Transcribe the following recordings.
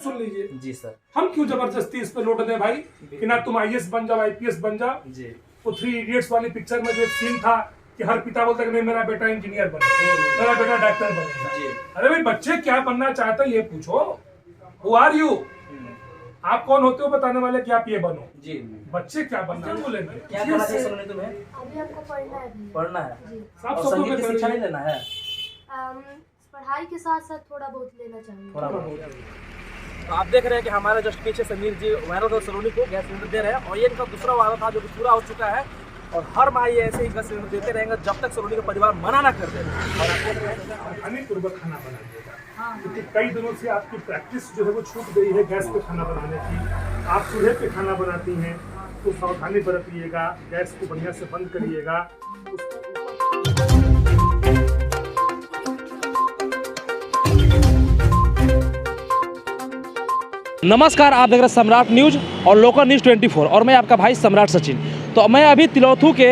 सुन लीजिए जी सर। हम क्यों जबरदस्ती इस पे लोड दें भाई कि ना तुम आईएएस बन जाओ, आईपीएस बन जाओ। जी। वो 3 इडियट्स वाली पिक्चर में जो एक सीन था कि हर पिता बोलता है कि नहीं मेरा बेटा इंजीनियर बनेगा, मेरा बेटा डॉक्टर बनेगा। अरे भाई बच्चे क्या बनना चाहते हैं ये पूछो। हु आर यू, आप कौन होते हो बताने वाले कि आप ये बनो। जी। बच्चे क्या बनना बोलेंगे। क्या करना चाहिए सलोनी तुम्हें? अभी हमको पढ़ना है। पढ़ना है। साफ और संगीत की शिक्षा नहीं लेना है? पढ़ाई के साथ साथ थोड़ा बहुत लेना चाहिए। थोड़ा बहुत। तो आप देख रहे हैं कि हमारे जस्ट पीछे समीर जी वायरल सलोनी को गैस सिलेंडर दे रहे हैं और ये इनका दूसरा वादा था जो कि पूरा हो चुका है और हर माह ये ऐसे ही गैस सिलेंडर देते रहेंगे जब तक सलोनी का परिवार मना ना कर दे। और आप देख रहे हैं सावधानीपूर्वक खाना बनाइएगा क्योंकि कई दिनों से आपकी प्रैक्टिस जो है वो छूट गई है गैस पे खाना बनाने की। आप चूल्हे पे खाना बनाती हैं तो सावधानी बरतिएगा, गैस को बढ़िया से बंद करिएगा। नमस्कार, आप देख रहे हैं सम्राट न्यूज़ और लोकल न्यूज़ 24 और मैं आपका भाई सम्राट सचिन। तो मैं अभी तिलौथू के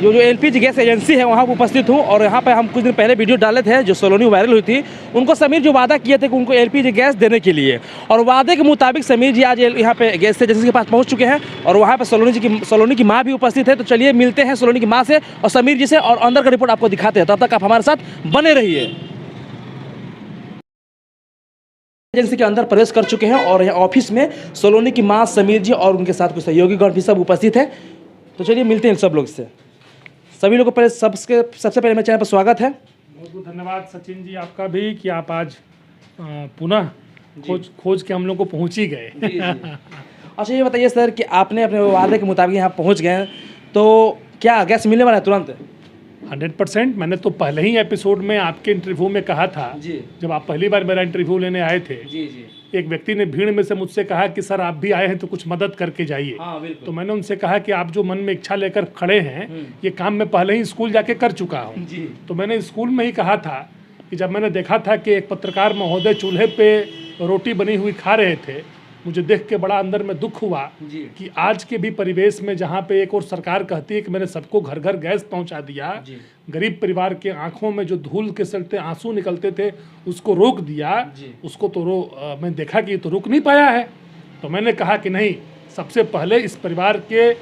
जो एलपीजी गैस एजेंसी है वहाँ पर उपस्थित हूँ और यहाँ पे हम कुछ दिन पहले वीडियो डाले थे जो सलोनी वायरल हुई थी। उनको समीर जो वादा किए थे कि उनको एलपीजी गैस देने के लिए और वादे के मुताबिक समीर जी आज यहाँ पे गैस एजेंसी के पास पहुँच चुके हैं और वहाँ पर सलोनी की माँ भी उपस्थित है। तो चलिए मिलते हैं सलोनी की माँ से और समीर जी से और अंदर का रिपोर्ट आपको दिखाते हैं। तब तक आप हमारे साथ बने रहिए। एजेंसी के अंदर प्रवेश कर चुके हैं और यहाँ ऑफिस में सलोनी की मां समीर जी और उनके साथ कुछ सहयोगीगण भी सब उपस्थित है। तो चलिए मिलते हैं सब लोग से। सभी लोगों को पहले सबसे पहले मेरे चैनल पर स्वागत है। बहुत बहुत धन्यवाद सचिन जी आपका भी कि आप आज पुनः खोज के हम लोग को पहुँच ही गए। अच्छा ये बताइए सर कि आपने अपने वादे के मुताबिक यहाँ पहुँच गए तो क्या गैस मिलने वाला है तुरंत? 100%। मैंने तो पहले ही एपिसोड में आपके इंटरव्यू में कहा था जी। जब आप पहली बार मेरा इंटरव्यू लेने आए थे जी जी। एक व्यक्ति ने भीड़ में से मुझसे कहा कि सर आप भी आए हैं तो कुछ मदद करके जाइए। हाँ, बिल्कुल। तो मैंने उनसे कहा कि आप जो मन में इच्छा लेकर खड़े हैं ये काम मैं पहले ही स्कूल जाके कर चुका हूँ। तो मैंने स्कूल में ही कहा था कि जब मैंने देखा था कि एक पत्रकार महोदय चूल्हे पे रोटी बनी हुई खा रहे थे, मुझे देख के बड़ा अंदर में दुख हुआ कि आज के भी परिवेश में जहाँ पे एक और सरकार कहती है कि मैंने सबको घर घर गैस पहुँचा दिया, गरीब परिवार के आंखों में जो धूल के चलते आंसू निकलते थे उसको रोक दिया, उसको तो मैंने देखा कि ये तो रुक नहीं पाया है। तो मैंने कहा कि नहीं, सबसे पहले इस परिवार के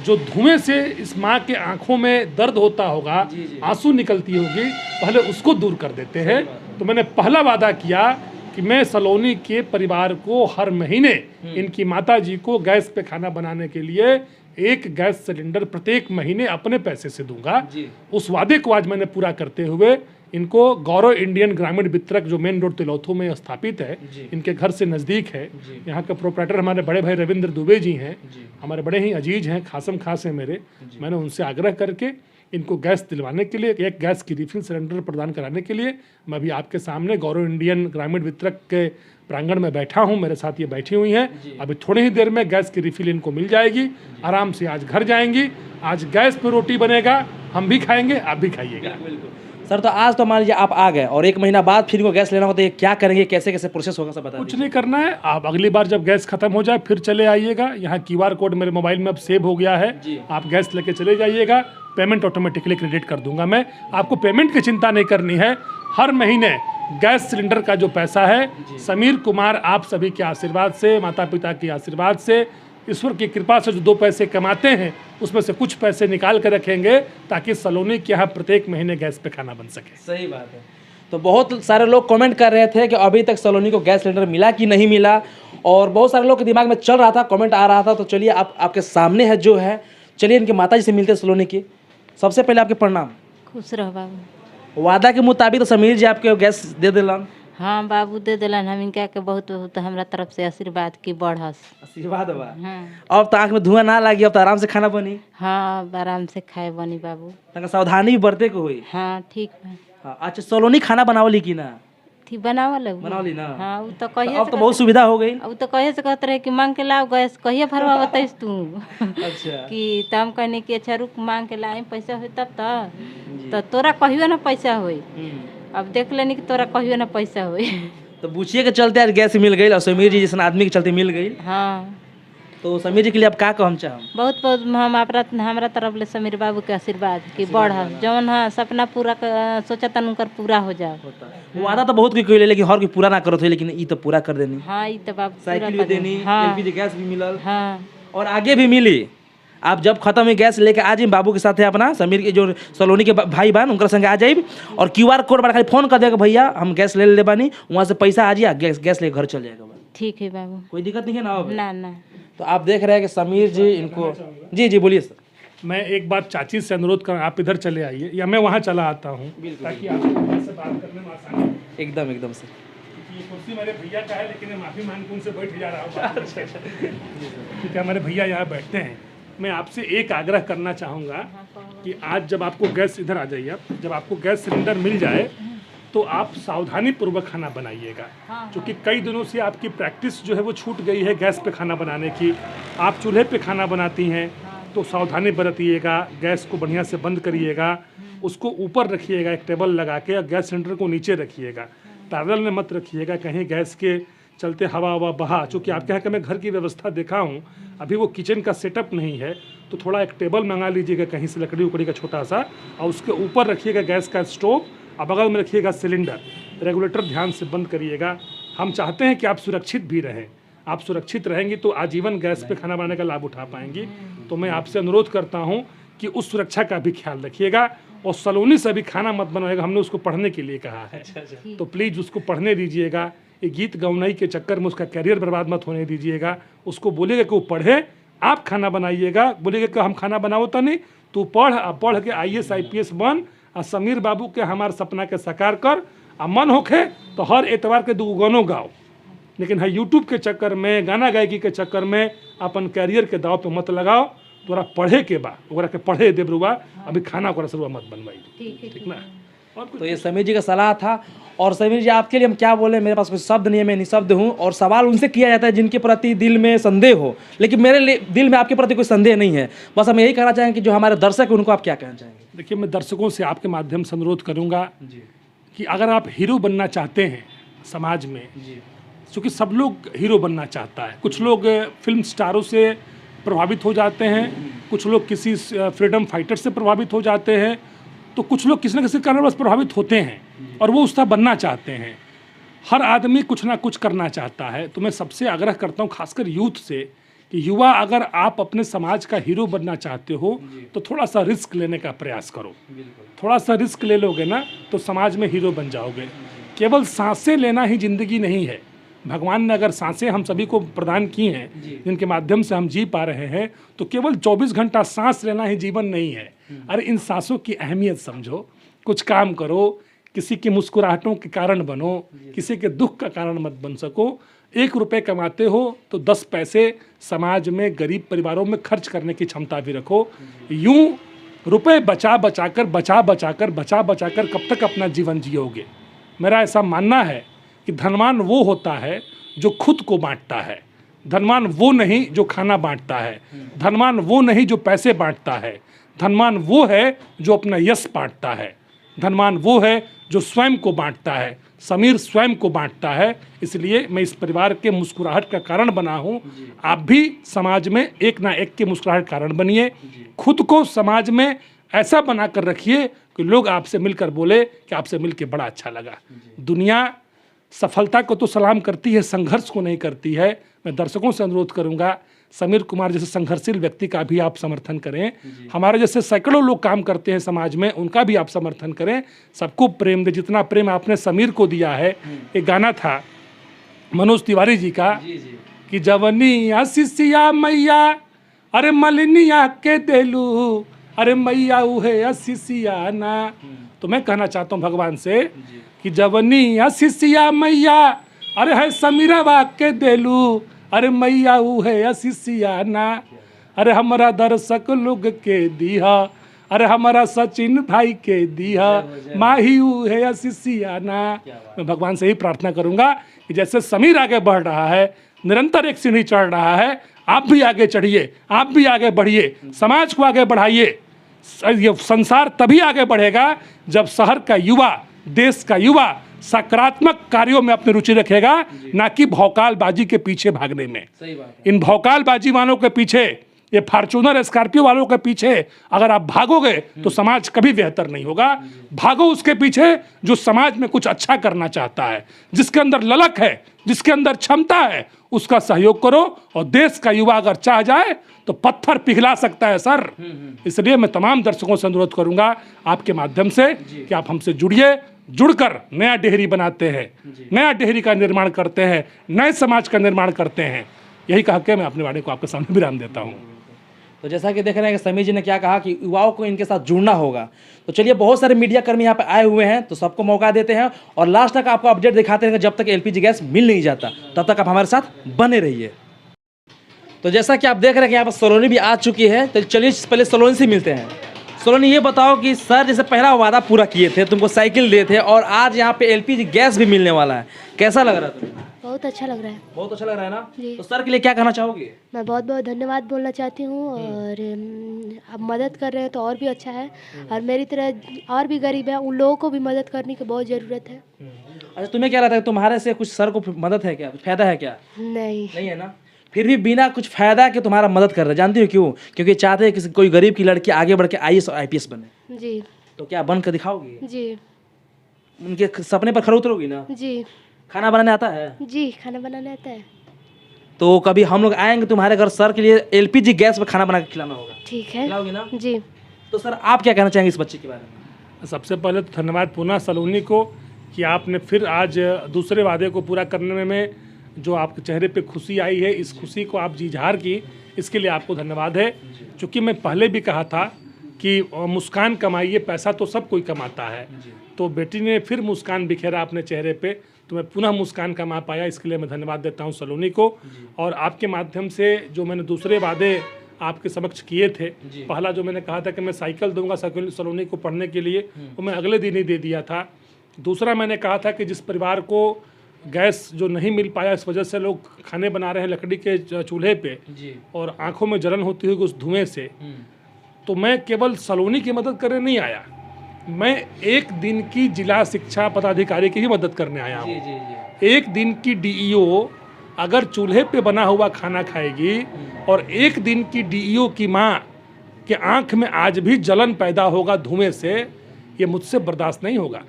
जो धुएं से इस माँ के आंखों में दर्द होता होगा, आंसू निकलती होगी, पहले उसको दूर कर देते हैं। तो मैंने पहला वादा किया कि मैं सलोनी के परिवार को हर महीने इनकी माताजी को गैस पे खाना बनाने के लिए एक गैस सिलेंडर प्रत्येक महीने अपने पैसे से दूंगा। उस वादे को आज मैंने पूरा करते हुए इनको गौरव इंडियन ग्रामीण वितरक जो मेन रोड तिलौथू में स्थापित है, इनके घर से नज़दीक है, यहाँ के प्रोपराइटर हमारे बड़े भाई रविंद्र दुबे जी हैं, हमारे बड़े ही अजीज हैं, खासम खास हैं मेरे। मैंने उनसे आग्रह करके इनको गैस दिलवाने के लिए, एक गैस की रिफिल सिलेंडर प्रदान कराने के लिए मैं अभी आपके सामने गौरव इंडियन ग्रामीण वितरक के प्रांगण में बैठा हूं। मेरे साथ ये बैठी हुई हैं। अभी थोड़ी ही देर में गैस की रिफिल इनको मिल जाएगी, आराम से आज घर जाएंगी। आज गैस पे रोटी बनेगा, हम भी खाएंगे, आप भी खाइएगा। सर तो आज तो मान लीजिए आप आ गए और एक महीना बाद फिर इनको गैस लेना हो तो ये क्या करेंगे, कैसे कैसे प्रोसेस होगा सब बता कुछ नहीं करना है। आप अगली बार जब गैस खत्म हो जाए फिर चले आइएगा। यहाँ QR कोड मेरे मोबाइल में अब सेव हो गया है, आप गैस लेके चले जाइएगा। पेमेंट ऑटोमेटिकली क्रेडिट कर दूंगा मैं। आपको पेमेंट की चिंता नहीं करनी है। हर महीने गैस सिलेंडर का जो पैसा है समीर कुमार आप सभी के आशीर्वाद से, माता पिता के आशीर्वाद से, ईश्वर की कृपा से जो 2 पैसे कमाते हैं उसमें से कुछ पैसे निकाल कर रखेंगे ताकि सलोनी के यहाँ प्रत्येक महीने गैस पे खाना बन सके। सही बात है। तो बहुत सारे लोग कमेंट कर रहे थे कि अभी तक सलोनी को गैस सिलेंडर मिला कि नहीं मिला और बहुत सारे लोग के दिमाग में चल रहा था, कमेंट आ रहा था। तो चलिए आपके सामने है जो है, चलिए इनके माताजी से मिलते हैं सलोनी की। सबसे पहले आपके प्रणाम। खुश रहो बाबू। वादा के मुताबिक तो समीर जी आपके गैस दे दिलन? हाँ बाबू दे दिलन। हम इनका के बहुत बहुत हमरा तरफ से आशीर्वाद की बढ़स। आशीर्वाद बा। हाँ। अब तो आँख में धुआं ना लगी, अब तो आराम से खाना बनी। हाँ आराम से खाए बनी बाबू। तंग सावधानी भी बरते को हुई। हाँ ठीक है। हाँ, अच्छा सलोनी खाना बनावली की ना? ठीक बनावल है। बनावली ना? हाँ वो तो कहिए अब तो बहुत सुविधा हो गई। अब तो कहिए से कहते रहे कि मांग के लाओ गैस, कहिए भरवा बताइस तू। अच्छा कि तो हम कहने कि अच्छा रुक मांग के लाए पैसा हो तब तो तोरा कहियो ना पैसा होई। अब देख लेनी कि तोरा कहियो ना पैसा होई। तो बुचिए के चलते आज गैस मिल गई और समीर जी जैसे आदमी के चलते मिल गई। हाँ तो समीर जी के लिए आप का कहम चाहम? बहुत बहुत हम हमारा तरफ ले समीर बाबू के आशीर्वाद कि बढ़ जौन हाँ सपना पूरा सोचतन उनकर पूरा हो जाओ। वो वादा तो बहुत कोई लेकिन हर कोई पूरा ना करत है, लेकिन ई तो पूरा कर देनी। हाँ ये तो बाबू साइकिल भी देनी, एलपीजी गैस भी मिलल, हाँ और आगे भी मिली। आप जब खत्म हुई गैस लेके आ जाइए बाबू के साथ है अपना समीर के जो सलोनी के भाई बहन उनके संगे आ जाइए, और QR कोड बना खाली फोन कर देगा भैया हम गैस ले ले बानी, वहाँ से पैसा आ जाइए, गैस लेके घर चल जाएगा। ठीक है बाबू, कोई दिक्कत नहीं है ना? ना ना। तो आप देख रहे हैं कि समीर जी इनको जी बोलिए सर। मैं एक बात चाची से अनुरोध कर, आप इधर चले आइए या मैं वहाँ चला आता हूँ ताकि आपको से बात करने में आसानी हो। एकदम सर। ये कुर्सी मेरे भैया का है, लेकिन माफ़ी मांग के उनसे बैठ जा रहा हूँ। ठीक है, मेरे भैया यहाँ बैठते हैं। मैं आपसे एक आग्रह करना चाहूँगा कि आज जब आपको गैस, इधर आ जाइए आप, जब आपको गैस सिलेंडर मिल जाए तो आप सावधानी पूर्वक खाना बनाइएगा, क्योंकि कई दिनों से आपकी प्रैक्टिस जो है वो छूट गई है गैस पे खाना बनाने की। आप चूल्हे पे खाना बनाती हैं तो सावधानी बरतिएगा, गैस को बढ़िया से बंद करिएगा, उसको ऊपर रखिएगा एक टेबल लगा के, और गैस सिलेंडर को नीचे रखिएगा, पैरेलल में मत रखिएगा, कहीं गैस के चलते हवा बहा। चूँकि आपके यहाँ का मैं घर की व्यवस्था देखा हूँ, अभी वो किचन का सेटअप नहीं है, तो थोड़ा एक टेबल मंगा लीजिएगा कहीं से लकड़ी उकड़ी का छोटा सा, और उसके ऊपर रखिएगा गैस का स्टोव, और बगल में रखिएगा सिलेंडर। रेगुलेटर ध्यान से बंद करिएगा। हम चाहते हैं कि आप सुरक्षित भी रहें, आप सुरक्षित रहेंगी तो आजीवन गैस पे खाना बनाने का लाभ उठा पाएंगी। तो मैं आपसे अनुरोध करता हूँ कि उस सुरक्षा का भी ख्याल रखिएगा, और सलोनी से भी खाना मत बनवाएगा, हमने उसको पढ़ने के लिए कहा है, तो प्लीज़ उसको पढ़ने दीजिएगा। ये गीत गौनाई के चक्कर में उसका कैरियर बर्बाद मत होने दीजिएगा। उसको बोलिएगा कि वो पढ़े, आप खाना बनाइएगा, बोलिएगा कि हम खाना बनाओ तो नहीं, तू पढ़ के IAS IPS बन, और समीर बाबू के हमारे सपना के साकार कर, और मन होखे तो हर एतवार के 2 गानों गाओ, लेकिन है यूट्यूब के चक्कर में, गाना गायकी के चक्कर में अपन कैरियर के दाव पे मत लगाओ। तोरा पढ़े के बा ओकरा के पढ़े देबरुआ, अभी खाना ओकरा सरुआ मत बनवाई, ठीक ना? और तो ये समीर जी का सलाह था। और समीर जी आपके लिए हम क्या बोले, मेरे पास कोई शब्द नहीं है, मैं निशब्द हूँ। और सवाल उनसे किया जाता है जिनके प्रति दिल में संदेह हो, लेकिन मेरे लिए दिल में आपके प्रति कोई संदेह नहीं है। बस हम यही कहना चाहेंगे कि जो हमारे दर्शक हैं उनको आप क्या कहना चाहेंगे? देखिए, मैं दर्शकों से आपके माध्यम से अनुरोध करूँगा कि अगर आप हीरो बनना चाहते हैं समाज में, क्योंकि सब लोग हीरो बनना चाहता है, कुछ लोग फिल्म स्टारों से प्रभावित हो जाते हैं, कुछ लोग किसी फ्रीडम फाइटर से प्रभावित हो जाते हैं, तो कुछ लोग किसी न किसी कारणवश प्रभावित होते हैं और वो उसका बनना चाहते हैं। हर आदमी कुछ ना कुछ करना चाहता है। तो मैं सबसे आग्रह करता हूँ, खासकर यूथ से, कि युवा अगर आप अपने समाज का हीरो बनना चाहते हो तो थोड़ा सा रिस्क लेने का प्रयास करो। थोड़ा सा रिस्क ले लोगे ना तो समाज में हीरो बन जाओगे। केवल सांसें लेना ही जिंदगी नहीं है। भगवान ने अगर सांसें हम सभी को प्रदान की हैं, जिनके माध्यम से हम जी पा रहे हैं, तो केवल 24 घंटा सांस लेना ही जीवन नहीं है। अरे इन सांसों की अहमियत समझो, कुछ काम करो, किसी की मुस्कुराहटों के कारण बनो, किसी के दुख का कारण मत बन सको। 1 रुपये कमाते हो तो 10 पैसे समाज में गरीब परिवारों में खर्च करने की क्षमता भी रखो। यूं रुपए बचा बचा कर कब तक अपना जीवन जियोगे? मेरा ऐसा मानना है कि धनवान वो होता है जो खुद को बांटता है, धनवान वो नहीं जो खाना बांटता है, धनवान वो नहीं जो पैसे बांटता है, धनवान वो है जो अपना यश बांटता है, धनवान वो है जो स्वयं को बांटता है। समीर स्वयं को बांटता है, इसलिए मैं इस परिवार के मुस्कुराहट का कारण बना हूँ। आप भी समाज में एक ना एक के मुस्कुराहट कारण बनिए। खुद को समाज में ऐसा बना कर रखिए कि लोग आपसे मिलकर बोले कि आपसे मिलकर बड़ा अच्छा लगा। दुनिया सफलता को तो सलाम करती है, संघर्ष को नहीं करती है। मैं दर्शकों से अनुरोध करूंगा, समीर कुमार जैसे संघर्षशील व्यक्ति का भी आप समर्थन करें। हमारे जैसे सैकड़ों लोग काम करते हैं समाज में, उनका भी आप समर्थन करें। सबको प्रेम दे, जितना प्रेम आपने समीर को दिया है। एक गाना था मनोज तिवारी जी का कि जवनिया सिसिया मैया अरे मलिनिया के देलू, अरे मैया उहे असिसिया ना। तो मैं कहना चाहता हूँ भगवान से कि जवनिया सिसिया मैया अरे है समीरवा के देलू, अरे मैया उहे असिसिया ना। अरे हमारा दर्शक लोग के दिया, अरे हमारा सचिन भाई के दिया, माही उहे असिसिया ना। मैं भगवान से ही प्रार्थना करूंगा कि जैसे समीर आगे बढ़ रहा है, निरंतर एक सीढ़ी चढ़ रहा है, आप भी आगे चढ़िए, आप भी आगे बढ़िए, समाज को आगे बढ़ाइए। ये संसार तभी आगे बढ़ेगा जब शहर का युवा, देश का युवा सकारात्मक कार्यों में अपनी रुचि रखेगा, ना कि भौकालबाजी के पीछे भागने में। सही बात है। इन भौकालबाजी वालों के पीछे, ये फॉर्च्यूनर स्कॉर्पियो वालों के पीछे अगर आप भागोगे तो समाज कभी बेहतर नहीं होगा। भागो उसके पीछे जो समाज में कुछ अच्छा करना चाहता है, जिसके अंदर ललक है, जिसके अंदर क्षमता है, उसका सहयोग करो। और देश का युवा अगर चाह जाए तो पत्थर पिघला सकता है सर। इसलिए मैं तमाम दर्शकों से अनुरोध करूंगा आपके माध्यम से कि आप हमसे जुड़िए, जुड़कर नया डेहरी बनाते हैं, नया डेहरी का निर्माण करते हैं, नए समाज का निर्माण करते हैं। यही कह के मैं अपने वाणी को आपके सामने विराम देता हूँ। तो जैसा कि देख रहे हैं कि समीर जी ने क्या कहा कि युवाओं को इनके साथ जुड़ना होगा। तो चलिए, बहुत सारे मीडिया कर्मी यहाँ पे आए हुए हैं, तो सबको मौका देते हैं और लास्ट तक आपको अपडेट दिखाते हैं। जब तक एलपीजी गैस मिल नहीं जाता तब तक आप हमारे साथ बने रहिए। तो जैसा कि आप देख रहे हैं कि यहाँ पर सलोनी भी आ चुकी है, तो चलिए पहले सलोनी से मिलते हैं। सलोनी, ये बताओ कि सर जैसे पहला वादा पूरा किए थे, तुमको साइकिल दिए थे और आज यहाँ पे एलपीजी गैस भी मिलने वाला है, कैसा लग रहा है तुम्हें? बहुत अच्छा लग रहा है। बहुत अच्छा लग रहा है ना? जी। तो सर के लिए क्या कहना चाहोगे? मैं बहुत बहुत धन्यवाद बोलना चाहती हूँ, और अब मदद कर रहे हैं तो और भी अच्छा है। और मेरी तरह और भी गरीब है, उन लोगों को भी मदद करने की बहुत ज़रूरत है। अच्छा, तुम्हें क्या लगता है तुम्हारे से कुछ सर को मदद है क्या, कुछ फायदा है क्या? नहीं। नहीं है ना? फिर भी बिना कुछ फायदा के तुम्हारा मदद कर रहे हैं, जानती हो क्यों? क्योंकि चाहते हैं कि कोई गरीब की लड़की आगे बढ़ के आईएएस और आईपीएस बने। जी। तो क्या बन कर दिखाओगी? जी। उनके सपने पर खरे उतरोगी ना? जी। खाना बनाने आता है? जी, खाना बनाना आता है। तो कभी हम लोग आएंगे तुम्हारे घर, सर के लिए एलपीजी गैस पर खाना बना के खिलाना होगा। ठीक है। खिलाओगी ना? जी। तो सर आप क्या कहना चाहेंगे इस बच्चे के बारे में? सबसे पहले तो धन्यवाद पुनः सलोनी को कि आपने फिर आज दूसरे वादे को पूरा करने में जो आपके चेहरे पे खुशी आई है, इस खुशी को आप जी झार की, इसके लिए आपको धन्यवाद है। क्योंकि मैं पहले भी कहा था कि मुस्कान कमाइए, पैसा तो सब कोई कमाता है। तो बेटी ने फिर मुस्कान बिखेरा अपने चेहरे पे, तो मैं पुनः मुस्कान कमा पाया, इसके लिए मैं धन्यवाद देता हूँ सलोनी को। और आपके माध्यम से जो मैंने दूसरे वादे आपके समक्ष किए थे, पहला जो मैंने कहा था कि मैं साइकिल दूंगा सलोनी को पढ़ने के लिए, वो मैं अगले दिन ही दे दिया था। दूसरा मैंने कहा था कि जिस परिवार को गैस जो नहीं मिल पाया, इस वजह से लोग खाने बना रहे हैं लकड़ी के चूल्हे पे और आंखों में जलन होती हुई उस धुएं से, तो मैं केवल सलोनी की मदद करने नहीं आया, मैं एक दिन की जिला शिक्षा पदाधिकारी की ही मदद करने आया हूँ। एक दिन की डीईओ अगर चूल्हे पे बना हुआ खाना खाएगी और एक दिन की डीईओ की माँ के आंख में आज भी जलन पैदा होगा धुएं से, ये मुझसे बर्दाश्त नहीं होगा।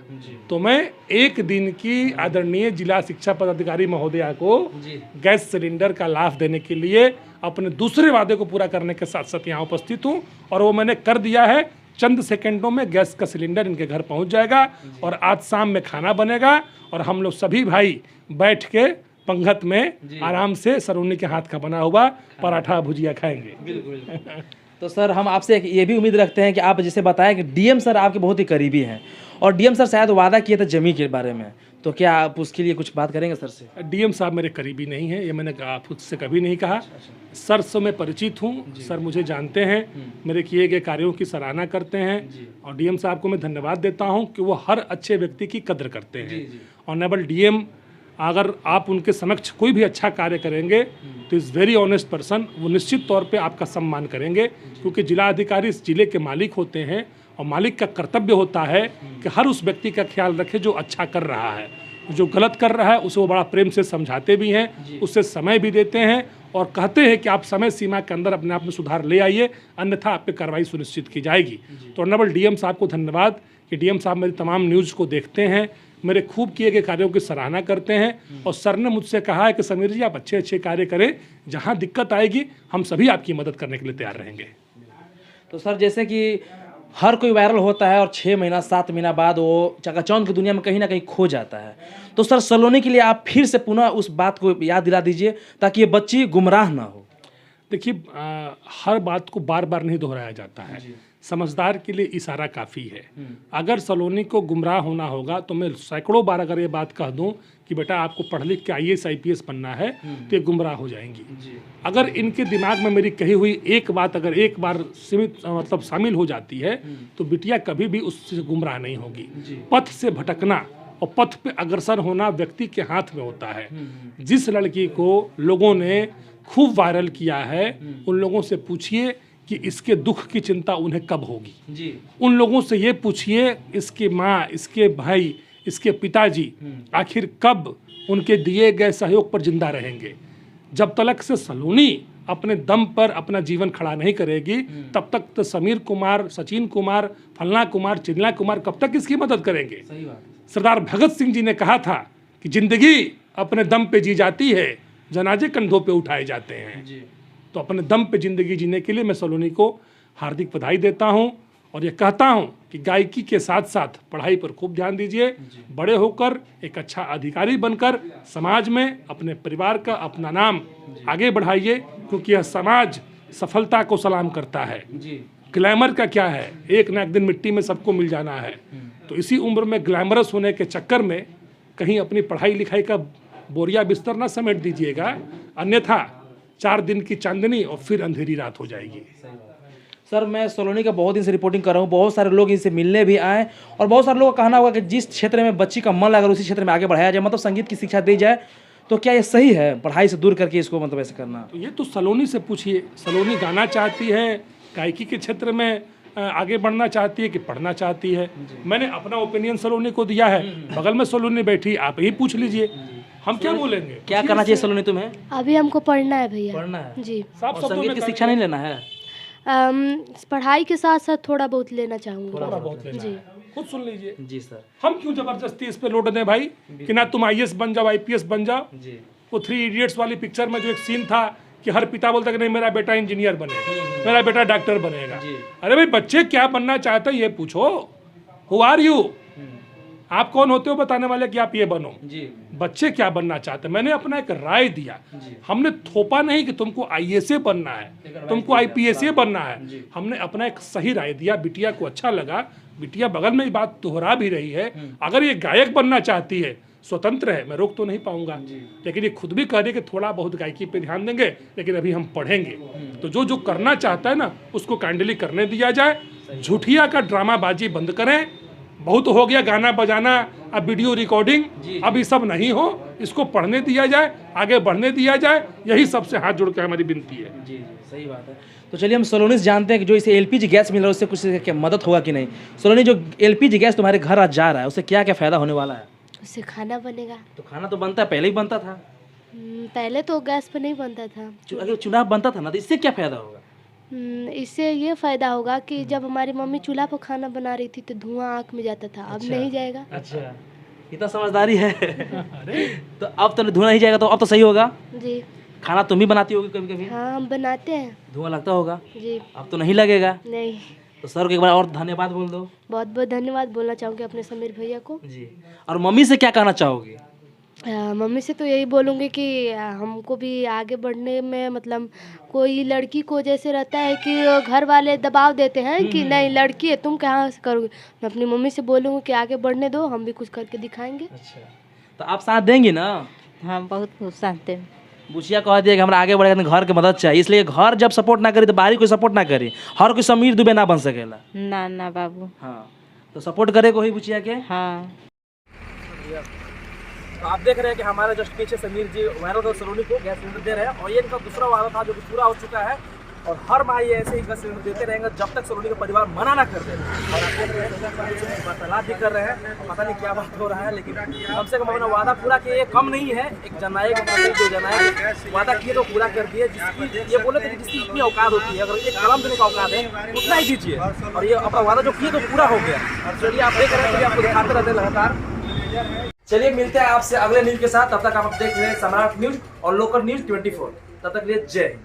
तो मैं एक दिन की आदरणीय जिला शिक्षा पदाधिकारी महोदया को गैस सिलेंडर का लाभ देने के लिए अपने दूसरे वादे को पूरा करने के साथ साथ यहाँ उपस्थित हूँ, और वो मैंने कर दिया है। चंद सेकंडों में गैस का सिलेंडर इनके घर पहुंच जाएगा और आज शाम में खाना बनेगा और हम लोग सभी भाई बैठ के पंगत में आराम से सलोनी के हाथ का बना हुआ पराठा भुजिया खाएंगे। बिल्कुल। तो सर हम आपसे ये भी उम्मीद रखते हैं कि आप जैसे बताएं कि डीएम सर आपके बहुत ही करीबी हैं और डीएम सर शायद वादा किए थे जमीन के बारे में, तो क्या आप उसके लिए कुछ बात करेंगे सर से? डीएम साहब मेरे करीबी नहीं है, ये मैंने खुद से कभी नहीं कहा। सर से मैं परिचित हूँ, सर मुझे जानते हैं, मेरे किए गए कार्यों की सराहना करते हैं और डीएम साहब को मैं धन्यवाद देता हूँ कि वो हर अच्छे व्यक्ति की कद्र करते हैं। ऑनरेबल डीएम, अगर आप उनके समक्ष कोई भी अच्छा कार्य करेंगे तो इज़ वेरी ऑनेस्ट पर्सन, वो निश्चित तौर पे आपका सम्मान करेंगे, क्योंकि जिला अधिकारी इस जिले के मालिक होते हैं और मालिक का कर्तव्य होता है कि हर उस व्यक्ति का ख्याल रखे जो अच्छा कर रहा है। जो गलत कर रहा है उसे वो बड़ा प्रेम से समझाते भी हैं, उससे समय भी देते हैं और कहते हैं कि आप समय सीमा के अंदर अपने आप में सुधार ले आइए, अन्यथा आप पे कार्रवाई सुनिश्चित की जाएगी। तो ऑनरेबल डीएम साहब को धन्यवाद कि डीएम साहब मेरी तमाम न्यूज़ को देखते हैं, मेरे खूब किए गए कार्यों की सराहना करते हैं और सर ने मुझसे कहा है कि समीर जी आप अच्छे अच्छे कार्य करें, जहां दिक्कत आएगी हम सभी आपकी मदद करने के लिए तैयार रहेंगे। तो सर जैसे कि हर कोई वायरल होता है और 6 महीना 7 महीना बाद वो चकाचौंध की दुनिया में कहीं ना कहीं खो जाता है, तो सर सलोनी के लिए आप फिर से पुनः उस बात को याद दिला दीजिए ताकि ये बच्ची गुमराह ना हो। देखिए, हर बात को बार बार नहीं दोहराया जाता है, समझदार के लिए इशारा काफ़ी है। अगर सलोनी को गुमराह होना होगा तो मैं सैकड़ों बार अगर ये बात कह दूं कि बेटा आपको पढ़ लिख के आईएएस आईपीएस बनना है तो ये गुमराह हो जाएंगी। अगर इनके दिमाग में मेरी कही हुई एक बात अगर एक बार सीमित मतलब शामिल हो जाती है तो बिटिया कभी भी उससे गुमराह नहीं होगी। पथ से भटकना और पथ पे अग्रसर होना व्यक्ति के हाथ में होता है। जिस लड़की को लोगों ने खूब वायरल किया है उन लोगों से पूछिए कि इसके दुख की चिंता उन्हें कब होगी। उन लोगों से ये पूछिए इसके माँ, इसके भाई, इसके पिताजी आखिर कब उनके दिए गए सहयोग पर जिंदा रहेंगे। जब तक से सलोनी अपने दम पर अपना जीवन खड़ा नहीं करेगी तब तक तो समीर कुमार, सचिन कुमार, फलना कुमार, चिल्ला कुमार कब तक इसकी मदद करेंगे। सही बात। सरदार भगत सिंह जी ने कहा था कि जिंदगी अपने दम पे जी जाती है, जनाजे कंधों पे उठाए जाते हैं। तो अपने दम पे जिंदगी जीने के लिए मैं सलोनी को हार्दिक बधाई देता हूं और ये कहता हूं कि गायकी के साथ साथ पढ़ाई पर खूब ध्यान दीजिए। बड़े होकर एक अच्छा अधिकारी बनकर समाज में अपने परिवार का अपना नाम आगे बढ़ाइए, क्योंकि यह समाज सफलता को सलाम करता है। ग्लैमर का क्या है, एक ना एक दिन मिट्टी में सबको मिल जाना है। तो इसी उम्र में ग्लैमरस होने के चक्कर में कहीं अपनी पढ़ाई लिखाई का बोरिया बिस्तर ना समेट दीजिएगा, अन्यथा 4 दिन की चांदनी और फिर अंधेरी रात हो जाएगी। सर, मैं सलोनी का बहुत दिन से रिपोर्टिंग कर रहा हूँ, बहुत सारे लोग इनसे मिलने भी आए और बहुत सारे लोगों का कहना होगा कि जिस क्षेत्र में बच्ची का मन लगा उसी क्षेत्र में आगे बढ़ाया जाए, मतलब संगीत की शिक्षा दी जाए। तो क्या ये सही है पढ़ाई से दूर करके इसको मतलब ऐसे करना? तो ये तो सलोनी से पूछिए। सलोनी गाना चाहती है, गायकी के क्षेत्र में आगे बढ़ना चाहती है कि पढ़ना चाहती है। मैंने अपना ओपिनियन सलोनी को दिया है, बगल में सलोनी बैठी, आप ही पूछ लीजिए, हम क्या बोलेंगे। क्या करना चाहिए सलोनी तुम्हें? अभी हमको पढ़ना है भैया। पढ़ना है जी। साफ और संगीत की शिक्षा नहीं लेना है? पढ़ाई के साथ साथ थोड़ा बहुत लेना चाहूँगी। थोड़ा बहुत लेना जी। है। खुद सुन लीजिए। जी सर। हम क्यों जबरदस्ती इस पे लोड दें भाई कि ना तुम IAS बन जाओ, IPS बन जाओ। जी। वो 3 इडियट्स वाली पिक्चर में जो एक सीन था कि हर पिता बोलता कि नहीं मेरा बेटा इंजीनियर बनेगा, मेरा बेटा डॉक्टर बनेगा। अरे भाई बच्चे क्या बनना चाहते हैं ये पूछो। हु आर यू, आप कौन होते हो बताने वाले कि आप ये बनो। जी। बच्चे क्या बनना चाहते हैं, मैंने अपना एक राय दिया। हमने थोपा नहीं कि तुमको IAS बनना है, तुमको IPS बनना है। हमने अपना एक सही राय दिया, बिटिया को अच्छा लगा, बिटिया बगल में ये बात दोहरा भी रही है। अगर ये गायक बनना चाहती है, स्वतंत्र है, मैं रोक तो नहीं पाऊंगा, लेकिन ये खुद भी कह रही है कि थोड़ा बहुत गायकी पे ध्यान देंगे, लेकिन अभी हम पढ़ेंगे। तो जो जो करना चाहता है ना उसको काइंडली करने दिया जाए। झूठिया का ड्रामाबाजी बंद करें, बहुत हो गया गाना बजाना, अब वीडियो रिकॉर्डिंग, अब ये सब नहीं हो, इसको पढ़ने दिया जाए, आगे बढ़ने दिया जाए। यही सबसे हाथ जोड़ के हमारी विनती है। जी जी सही बात है। तो चलिए हम सलोनी से जानते हैं कि जो इसे LPG गैस मिल रहा है उससे कुछ क्या मदद होगा कि नहीं। सलोनी, जो LPG गैस तुम्हारे घर आज जा रहा है उससे क्या क्या फ़ायदा होने वाला है? उससे खाना बनेगा। तो खाना तो बनता है, पहले ही बनता था। पहले तो गैस पर नहीं बनता था। अगर चुनाव बनता था ना तो इससे क्या फ़ायदा होगा? इससे ये फ़ायदा होगा कि जब हमारी मम्मी चूल्हा पर खाना बना रही थी तो धुआं आँख में जाता था, अब नहीं जाएगा। अच्छा, इतना समझदारी है। तो अब तो धुआं नहीं जाएगा, तो अब तो सही होगा। जी। खाना तुम भी बनाती होगी कभी कभी? हाँ हम बनाते हैं। धुआं लगता होगा? जी। अब तो नहीं लगेगा। नहीं। तो सर को एक बार और धन्यवाद बोल दो। बहुत बहुत धन्यवाद बोलना चाहूँगी अपने समीर भैया को। जी। और मम्मी से क्या कहना चाहोगी? मम्मी से तो यही बोलूँगी कि हमको भी आगे बढ़ने में, मतलब कोई लड़की को जैसे रहता है कि घर वाले दबाव देते हैं कि नहीं लड़की है तुम कहाँ से करोगे, मैं अपनी मम्मी से बोलूँगी कि आगे बढ़ने दो, हम भी कुछ करके दिखाएंगे। अच्छा, तो आप साथ देंगी ना? हाँ बहुत खुश चाहते हैं। बुचिया कह दिया कि हमारा आगे बढ़ेगा, घर के मदद चाहिए, इसलिए घर जब सपोर्ट ना करी तो बाहरी कोई सपोर्ट ना करी, हर कोई समीर दुबे ना बन सकेला। ना ना बाबू। हाँ, तो सपोर्ट करे को ही बुचिया के। हाँ। तो आप देख रहे हैं कि हमारे जस्ट पीछे समीर जी वायरल गर्ल सलोनी को गैस सिलेंडर दे रहे हैं और ये इनका दूसरा वादा था जो कि पूरा हो चुका है। और हर माह ये ऐसे ही गैस सिलेंडर देते रहेंगे जब तक सलोनी का परिवार मना ना कर दे। और आप देख रहे हैं वार्तालाप भी कर रहे हैं, पता नहीं क्या बात हो रहा है, लेकिन कम से कम अपना वादा पूरा किया, ये कम नहीं है। एक जननायक जो जननायक वादा किए तो पूरा कर दिए, जिसकी ये बोले थे कि जिसकी इतनी औकात होती है, अगर एक कलम देने का औकात है उतना ही दीजिए। और ये अपना वादा जो किए तो पूरा हो गया। चलिए आप देख रहे हैं, आपको दिखाते रहते हैं लगातार। चलिए मिलते हैं आपसे अगले न्यूज के साथ, तब तक आप देख रहे हैं सम्राट न्यूज और लोकल न्यूज 24। तब तक लिए जय हिंद।